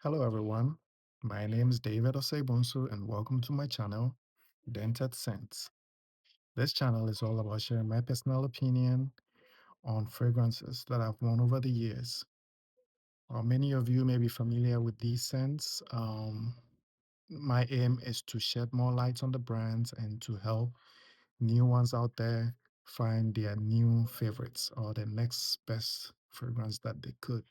Hello, everyone. My name is David Osebunsu, and welcome to my channel, Dented Sense. This channel is all about sharing my personal opinion on fragrances that I've worn over the years. Many of you may be familiar with these scents. My aim is to shed more light on the brands and to help new ones out there find their new favorites or the next best fragrance that they could.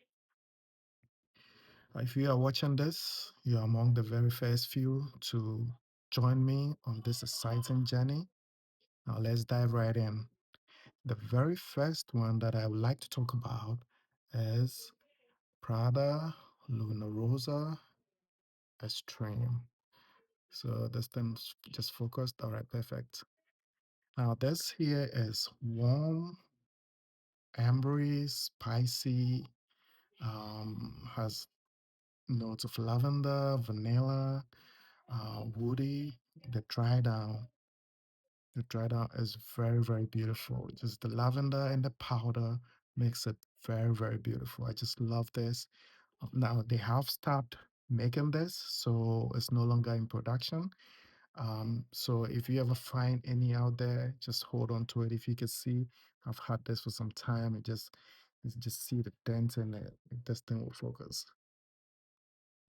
If you are watching this, you're among the very first few to join me on this exciting journey. Now, let's dive right in. The very first one that I would like to talk about is Prada Luna Rosa Extreme. So this thing's just focused. All right, perfect. Now, this here is warm, ambery, spicy, has notes of lavender, vanilla, woody. The dry down, the dry down is very, very beautiful. Just the lavender and the powder makes it very, very beautiful. I just love this. Now they have stopped making this, so it's no longer in production. So if you ever find any out there, just hold on to it. If you can see, I've had this for some time. Just see the dent in it. This thing will focus.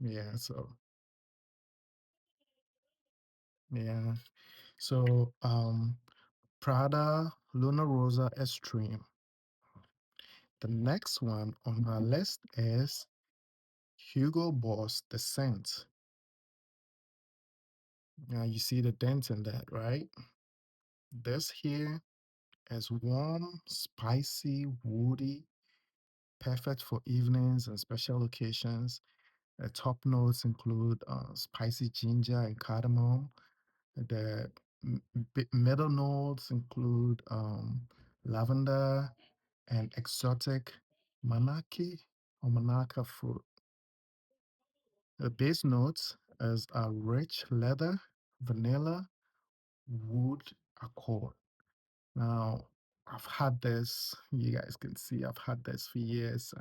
Yeah. So yeah. So Prada Luna Rosa Extreme. The next one on our list is Hugo Boss The Scent. Now you see the dent in that, right? This here is warm, spicy, woody, perfect for evenings and special occasions. The top notes include spicy ginger and cardamom. The middle notes include lavender and exotic manaki or manaka fruit. The base notes is a rich leather, vanilla, wood accord. Now, I've had this, you guys can see I've had this for years.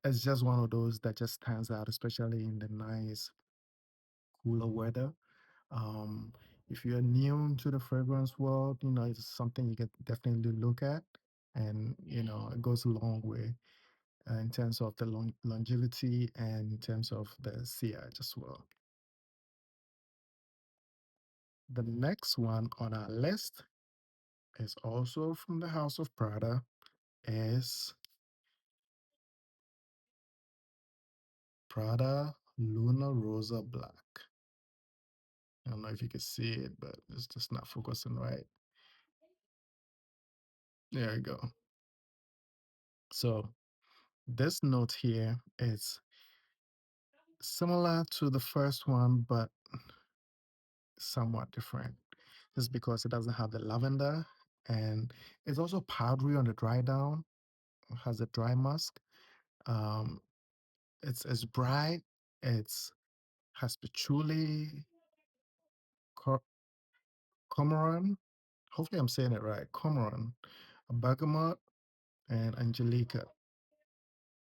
It's just one of those that just stands out, especially in the nice, cooler weather. Um, if you're new to the fragrance world, it's something you can definitely look at. And, it goes a long way in terms of the longevity and in terms of the CH as well. The next one on our list is also from the House of Prada, is Prada Luna Rosa Black. I don't know if you can see it, but it's just not focusing right. There you go. So this note here is similar to the first one, but somewhat different. Just because it doesn't have the lavender and it's also powdery on the dry down, has a dry musk. Um, it's bright, it's has patchouli, cor- cormoran. Hopefully, I'm saying it right. Cormoran, bergamot, and angelica.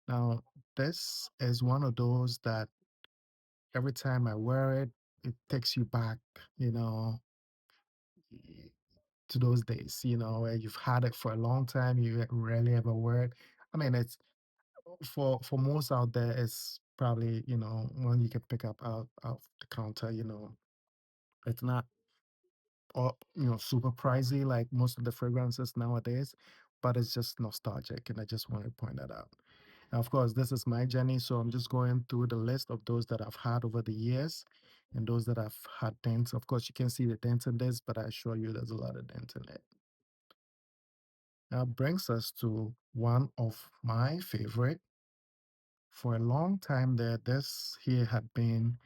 Now, this is one of those that every time I wear it, it takes you back, you know, y- to those days, where you've had it for a long time, you rarely ever wear it. I mean, it's for most out there, it's probably, one you can pick up out the counter, it's not or super pricey like most of the fragrances nowadays, but it's just nostalgic, and I just want to point that out. And of course, this is my journey, so I'm just going through the list of those that I've had over the years and those that I've had dents. Of course, you can see the dents in this, but I assure you there's a lot of dents in it. That brings us to one of my favorite. For a long time there, this here had been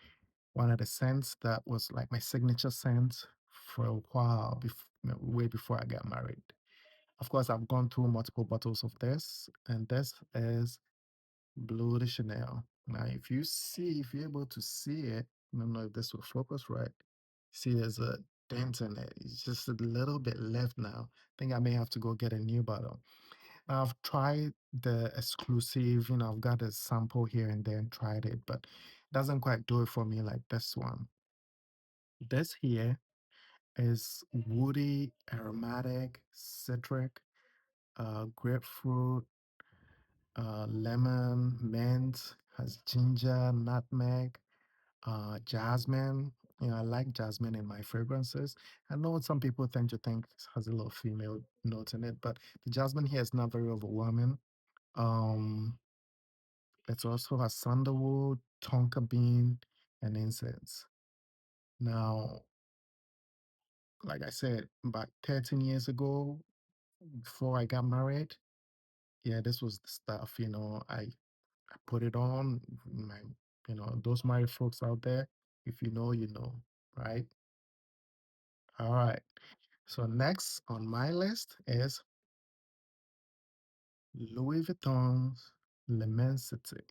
one of the scents that was like my signature scent for a while, way before I got married. Of course, I've gone through multiple bottles of this, and this is Bleu de Chanel. Now, if you're able to see it, I don't know if this will focus right. See, there's a dent in it. It's just a little bit left now. I think I may have to go get a new bottle. Now, I've tried the exclusive, I've got a sample here and there and tried it, but it doesn't quite do it for me like this one. This here is woody, aromatic, citric, grapefruit, lemon, mint, has ginger, nutmeg, jasmine. I like jasmine in my fragrances. I know some people tend to think it has a lot of female notes in it, but the jasmine here is not very overwhelming. Um, it also has sandalwood, tonka bean, and incense. Now, like I said, about 13 years ago, before I got married, yeah, this was the stuff, I put it on. My, those married folks out there, if you know, you know, right? All right. So next on my list is Louis Vuitton's L'Immensity.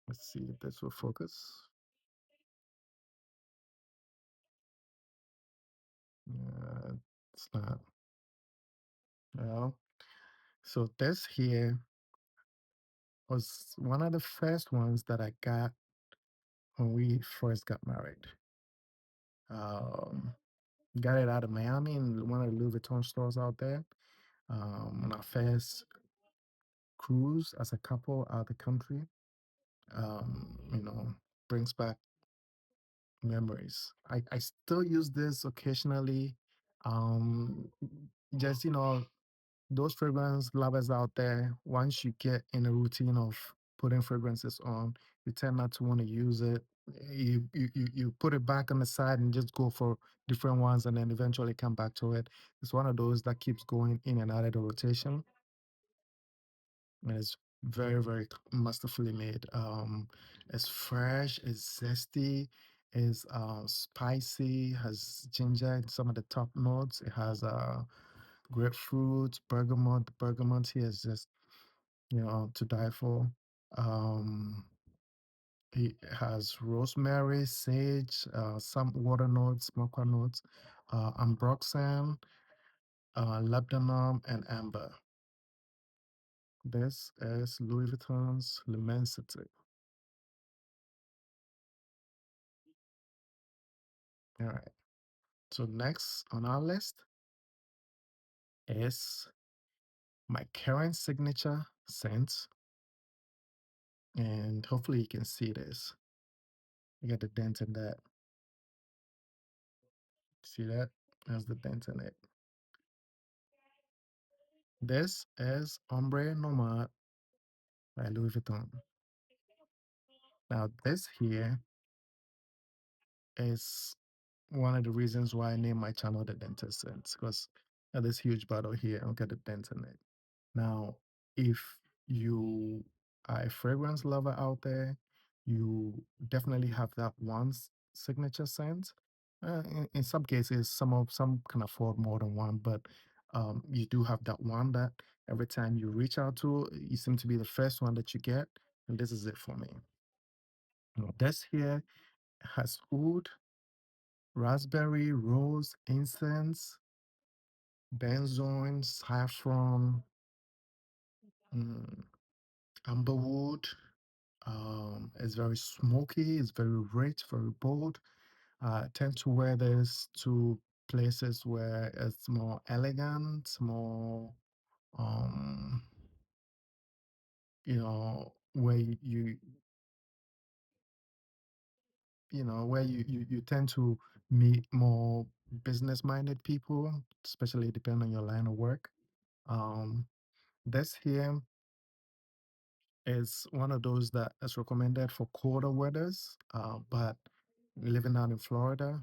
Let's see if this will focus. It's not. Well, so this here was one of the first ones that I got when we first got married. Um, got it out of Miami in one of the Louis Vuitton stores out there. On our first cruise as a couple out of the country, you know, brings back memories. I still use this occasionally. Um, just, those fragrance lovers out there, once you get in a routine of putting fragrances on, you tend not to want to use it. You put it back on the side and just go for different ones and then eventually come back to it. It's one of those that keeps going in and out of the rotation. And it's very, very masterfully made. It's fresh, it's zesty, it's spicy, has ginger in some of the top notes. It has grapefruit, bergamot. The bergamot here is just, to die for. Um, it has rosemary, sage, some water notes, mocha notes, ambroxan, labdanum, and amber. This is Louis Vuitton's L'Immensity. All right. So next on our list is my current signature scent, and hopefully you can see this. You got the dent in that. See that? There's the dent in it. This is Ombre Nomad by Louis Vuitton. Now this here is one of the reasons why I named my channel The Dentist Sense, because this huge bottle here, look at the dent in it. Now, if you are a fragrance lover out there, you definitely have that one signature scent. In some cases, some can afford more than one, but you do have that one that every time you reach out to, you seem to be the first one that you get, and this is it for me. Now, this here has oud, raspberry, rose, incense, benzoin, saffron, mm, amberwood. It's very smoky, it's very rich, very bold. I tend to wear this to places where it's more elegant, more, um, where where you tend to meet more business-minded people, especially depending on your line of work. Um, this here is one of those that is recommended for colder weathers, but living out in Florida,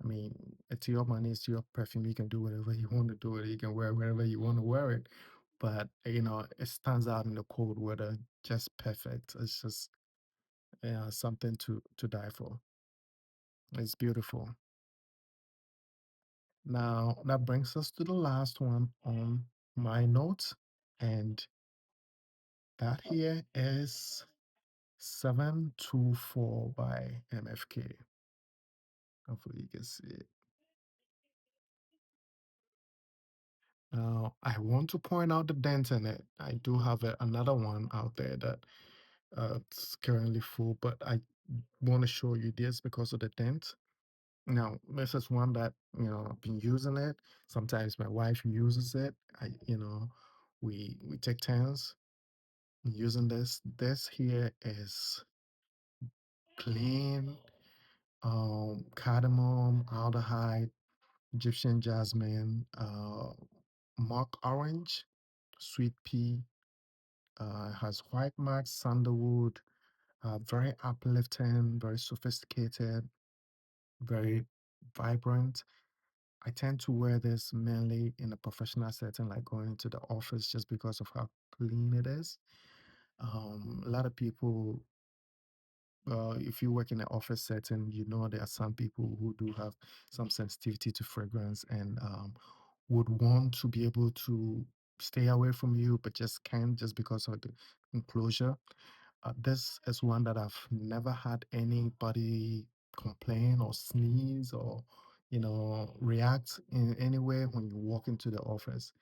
I mean, it's your money, it's your perfume. You can do whatever you want to do it. You can wear wherever you want to wear it. But, it stands out in the cold weather just perfect. It's just something to die for. It's beautiful. Now, that brings us to the last one on my notes. And that here is 724 by MFK. Hopefully you can see it. I want to point out the dent in it. I do have another one out there that it's currently full, but I want to show you this because of the dent. Now, this is one that, I've been using it. Sometimes my wife uses it. We take turns using this. This here is clean cardamom, aldehyde, Egyptian jasmine, mock orange, sweet pea, has white marks, sandalwood, very uplifting, very sophisticated, very vibrant. I tend to wear this mainly in a professional setting, like going into the office, just because of how clean it is. A lot of people, if you work in an office setting, there are some people who do have some sensitivity to fragrance and would want to be able to stay away from you, but just can't just because of the enclosure. This is one that I've never had anybody complain or sneeze or, react in any way when you walk into the office.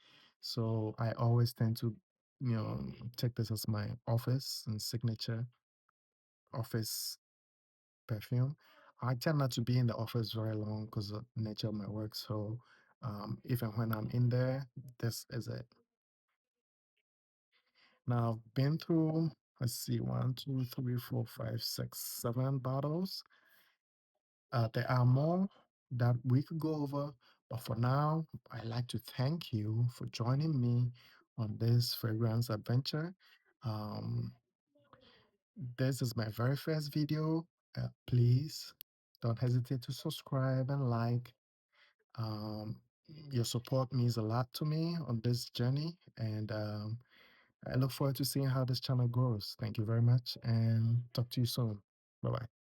So I always tend to, take this as my office and signature office perfume. I tend not to be in the office very long because of the nature of my work. So even when I'm in there, this is it. Now I've been through, let's see, one, two, three, four, five, six, 7 bottles. There are more that we could go over, but for now, I'd like to thank you for joining me on this fragrance adventure. Um, this is my very first video. Please don't hesitate to subscribe and like. Um, your support means a lot to me on this journey, and I look forward to seeing how this channel grows. Thank you very much, and talk to you soon. Bye bye.